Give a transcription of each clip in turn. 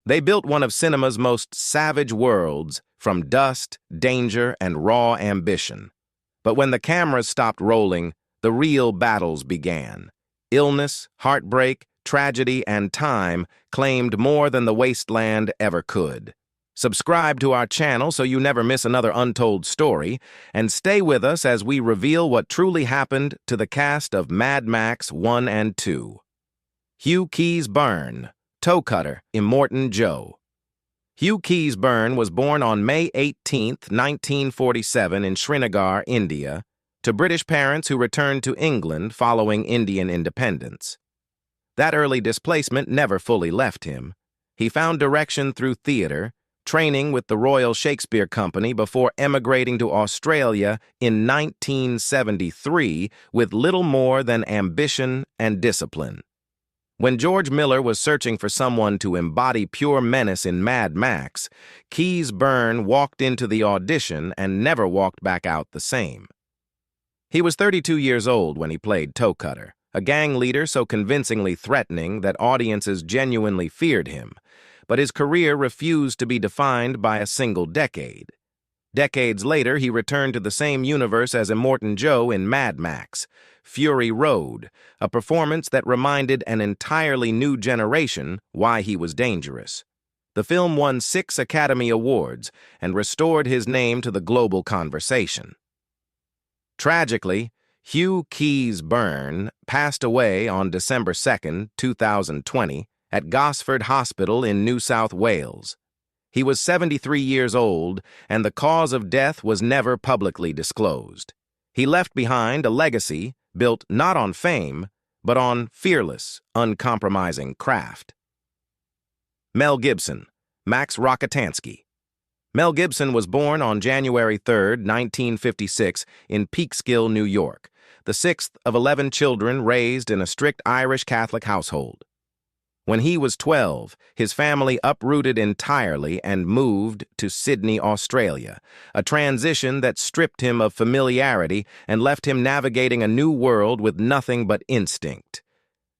They built one of cinema's most savage worlds, from dust, danger, and raw ambition. But when the cameras stopped rolling, the real battles began. Illness, heartbreak, tragedy, and time claimed more than the wasteland ever could. Subscribe to our channel so you never miss another untold story, and stay with us as we reveal what truly happened to the cast of Mad Max 1 and 2. Hugh Keays-Byrne, toe cutter, Immortan Joe. Hugh Keays-Byrne was born on May 18, 1947 in Srinagar, India, to British parents who returned to England following Indian independence. That early displacement never fully left him. He found direction through theater, training with the Royal Shakespeare Company before emigrating to Australia in 1973 with little more than ambition and discipline. When George Miller was searching for someone to embody pure menace in Mad Max, Keays-Byrne walked into the audition and never walked back out the same. He was 32 years old when he played Toe Cutter, a gang leader so convincingly threatening that audiences genuinely feared him, but his career refused to be defined by a single decade. Decades later, he returned to the same universe as Immortan Joe in Mad Max, Fury Road, a performance that reminded an entirely new generation why he was dangerous. The film won 6 Academy Awards and restored his name to the global conversation. Tragically, Hugh Keays-Byrne passed away on December 2, 2020, at Gosford Hospital in New South Wales. He was 73 years old, and the cause of death was never publicly disclosed. He left behind a legacy built not on fame, but on fearless, uncompromising craft. Mel Gibson, Max Rockatansky. Mel Gibson was born on January 3, 1956, in Peekskill, New York, the 6th of 11 children raised in a strict Irish Catholic household. When he was 12, his family uprooted entirely and moved to Sydney, Australia, a transition that stripped him of familiarity and left him navigating a new world with nothing but instinct.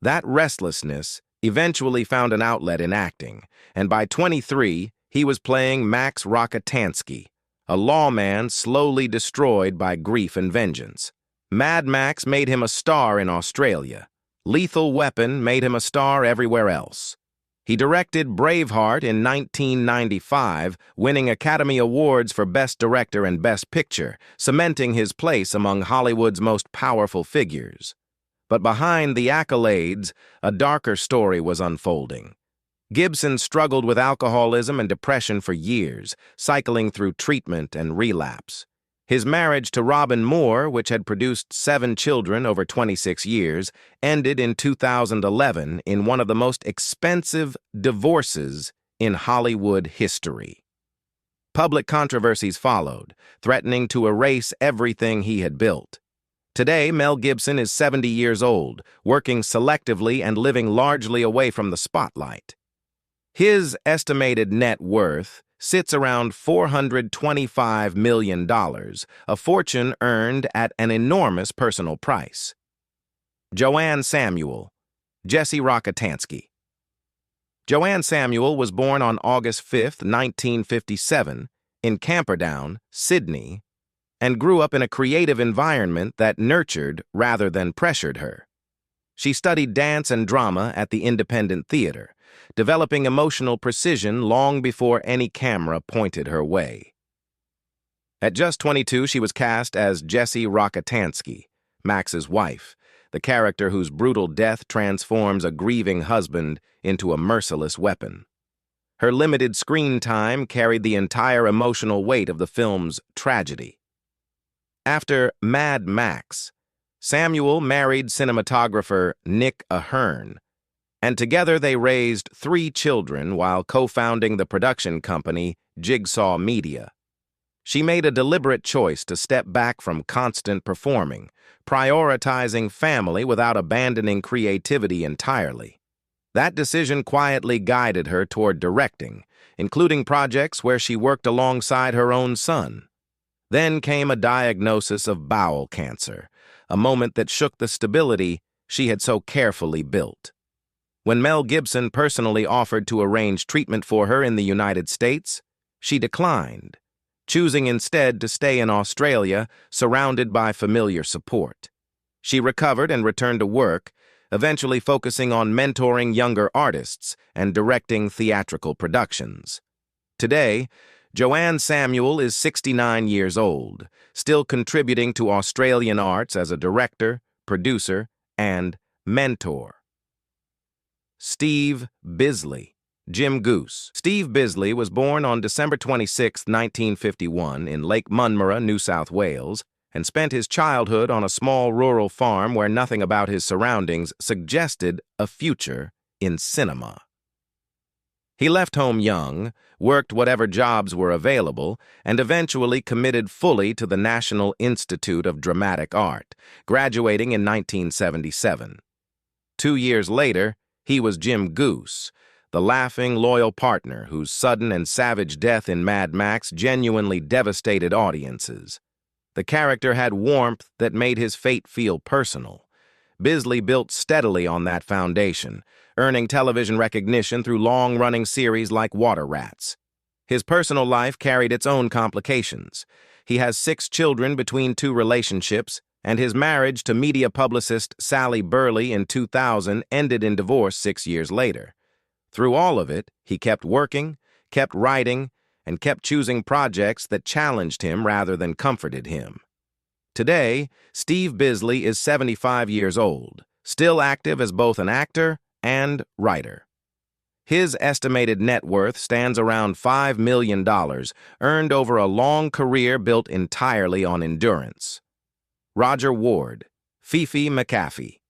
That restlessness eventually found an outlet in acting, and by 23, he was playing Max Rockatansky, a lawman slowly destroyed by grief and vengeance. Mad Max made him a star in Australia. Lethal Weapon made him a star everywhere else. He directed Braveheart in 1995, winning Academy Awards for Best Director and Best Picture, cementing his place among Hollywood's most powerful figures. But behind the accolades, a darker story was unfolding. Gibson struggled with alcoholism and depression for years, cycling through treatment and relapse. His marriage to Robin Moore, which had produced 7 children over 26 years, ended in 2011 in one of the most expensive divorces in Hollywood history. Public controversies followed, threatening to erase everything he had built. Today, Mel Gibson is 70 years old, working selectively and living largely away from the spotlight. His estimated net worth sits around $425 million, a fortune earned at an enormous personal price. Joanne Samuel, Jesse Rockatansky. Joanne Samuel was born on August 5, 1957, in Camperdown, Sydney, and grew up in a creative environment that nurtured rather than pressured her. She studied dance and drama at the Independent Theatre, developing emotional precision long before any camera pointed her way. At just 22, she was cast as Jessie Rockatansky, Max's wife, the character whose brutal death transforms a grieving husband into a merciless weapon. Her limited screen time carried the entire emotional weight of the film's tragedy. After Mad Max, Samuel married cinematographer Nick Ahern, and together they raised 3 children while co-founding the production company Jigsaw Media. She made a deliberate choice to step back from constant performing, prioritizing family without abandoning creativity entirely. That decision quietly guided her toward directing, including projects where she worked alongside her own son. Then came a diagnosis of bowel cancer, a moment that shook the stability she had so carefully built. When Mel Gibson personally offered to arrange treatment for her in the United States, she declined, choosing instead to stay in Australia, surrounded by familiar support. She recovered and returned to work, eventually focusing on mentoring younger artists and directing theatrical productions. Today, Joanne Samuel is 69 years old, still contributing to Australian arts as a director, producer, and mentor. Steve Bisley, Jim Goose. Steve Bisley was born on December 26, 1951, in Lake Munmurra, New South Wales, and spent his childhood on a small rural farm where nothing about his surroundings suggested a future in cinema. He left home young, worked whatever jobs were available, and eventually committed fully to the National Institute of Dramatic Art, graduating in 1977. 2 years later, he was Jim Goose, the laughing, loyal partner whose sudden and savage death in Mad Max genuinely devastated audiences. The character had warmth that made his fate feel personal. Bisley built steadily on that foundation, earning television recognition through long-running series like Water Rats. His personal life carried its own complications. He has 6 children between 2 relationships, and his marriage to media publicist Sally Burley in 2000 ended in divorce 6 years later. Through all of it, he kept working, kept writing, and kept choosing projects that challenged him rather than comforted him. Today, Steve Bisley is 75 years old, still active as both an actor and writer. His estimated net worth stands around $5 million, earned over a long career built entirely on endurance. Roger Ward, Fifi McAfee.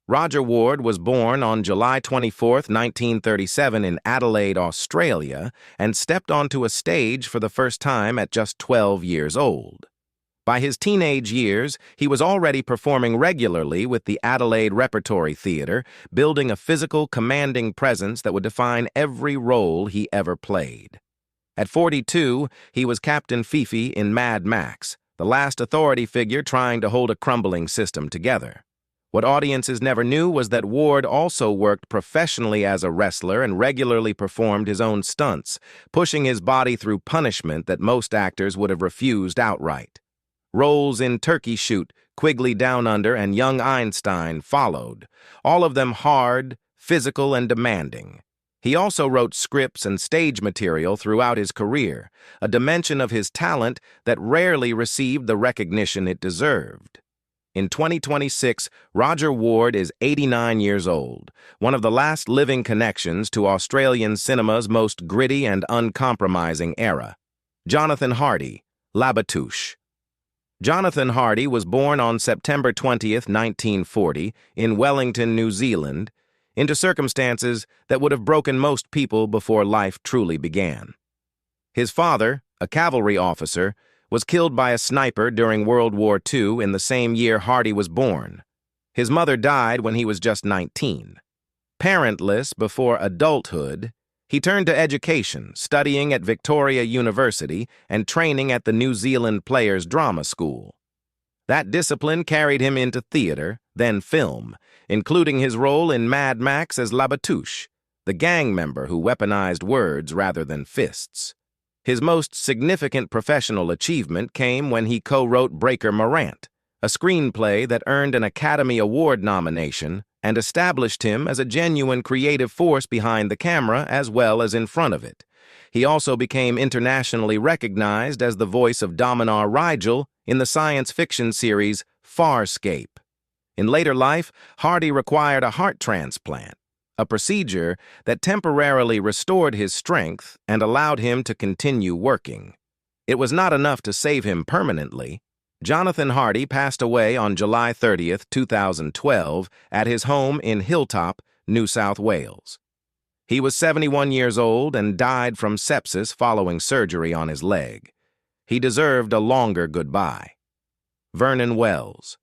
Roger Ward was born on July 24, 1937 in Adelaide, Australia, and stepped onto a stage for the first time at just 12 years old. By his teenage years, he was already performing regularly with the Adelaide Repertory Theatre, building a physical, commanding presence that would define every role he ever played. At 42, he was Captain Fifi in Mad Max, the last authority figure trying to hold a crumbling system together. What audiences never knew was that Ward also worked professionally as a wrestler and regularly performed his own stunts, pushing his body through punishment that most actors would have refused outright. Roles in Turkey Shoot, Quigley Down Under, and Young Einstein followed, all of them hard, physical, and demanding. He also wrote scripts and stage material throughout his career, a dimension of his talent that rarely received the recognition it deserved. In 2026, Roger Ward is 89 years old, one of the last living connections to Australian cinema's most gritty and uncompromising era. Jonathan Hardy, Labatouche. Jonathan Hardy was born on September 20, 1940, in Wellington, New Zealand, into circumstances that would have broken most people before life truly began. His father, a cavalry officer, was killed by a sniper during World War II in the same year Hardy was born. His mother died when he was just 19. Parentless before adulthood, he turned to education, studying at Victoria University and training at the New Zealand Players Drama School. That discipline carried him into theater, then film, including his role in Mad Max as Labatouche, the gang member who weaponized words rather than fists. His most significant professional achievement came when he co-wrote Breaker Morant, a screenplay that earned an Academy Award nomination and established him as a genuine creative force behind the camera as well as in front of it. He also became internationally recognized as the voice of Daminar Rigel in the science fiction series Farscape. In later life, Hardy required a heart transplant, a procedure that temporarily restored his strength and allowed him to continue working. It was not enough to save him permanently. Jonathan Hardy passed away on July 30, 2012, at his home in Hilltop, New South Wales. He was 71 years old and died from sepsis following surgery on his leg. He deserved a longer goodbye. Vernon Wells.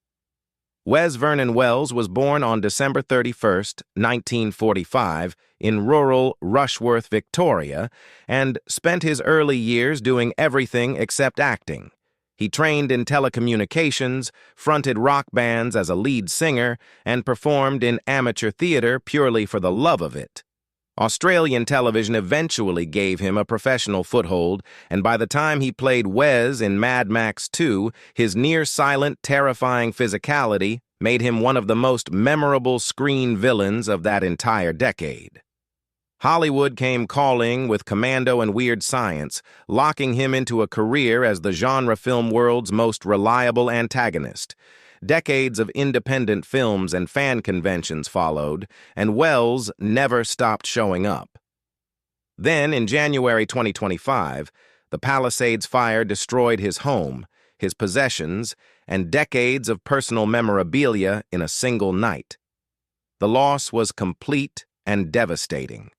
Wes Vernon Wells was born on December 31, 1945, in rural Rushworth, Victoria, and spent his early years doing everything except acting. He trained in telecommunications, fronted rock bands as a lead singer, and performed in amateur theater purely for the love of it. Australian television eventually gave him a professional foothold, and by the time he played Wes in Mad Max 2, his near-silent, terrifying physicality made him one of the most memorable screen villains of that entire decade. Hollywood came calling with Commando and Weird Science, locking him into a career as the genre film world's most reliable antagonist. Decades of independent films and fan conventions followed, and Wells never stopped showing up. Then, in January 2025, the Palisades fire destroyed his home, his possessions, and decades of personal memorabilia in a single night. The loss was complete and devastating.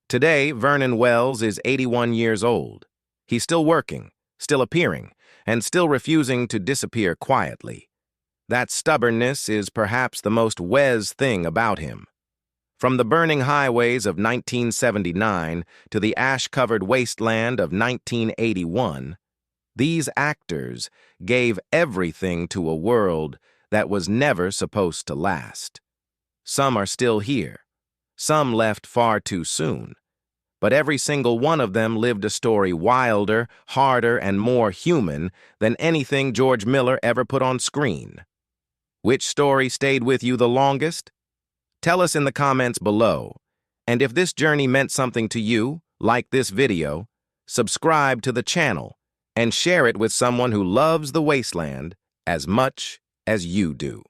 Today, Vernon Wells is 81 years old. He's still working, still appearing, and still refusing to disappear quietly. That stubbornness is perhaps the most Wes thing about him. From the burning highways of 1979 to the ash-covered wasteland of 1981, these actors gave everything to a world that was never supposed to last. Some are still here. Some left far too soon. But every single one of them lived a story wilder, harder, and more human than anything George Miller ever put on screen. Which story stayed with you the longest? Tell us in the comments below. And if this journey meant something to you, like this video, subscribe to the channel and share it with someone who loves the wasteland as much as you do.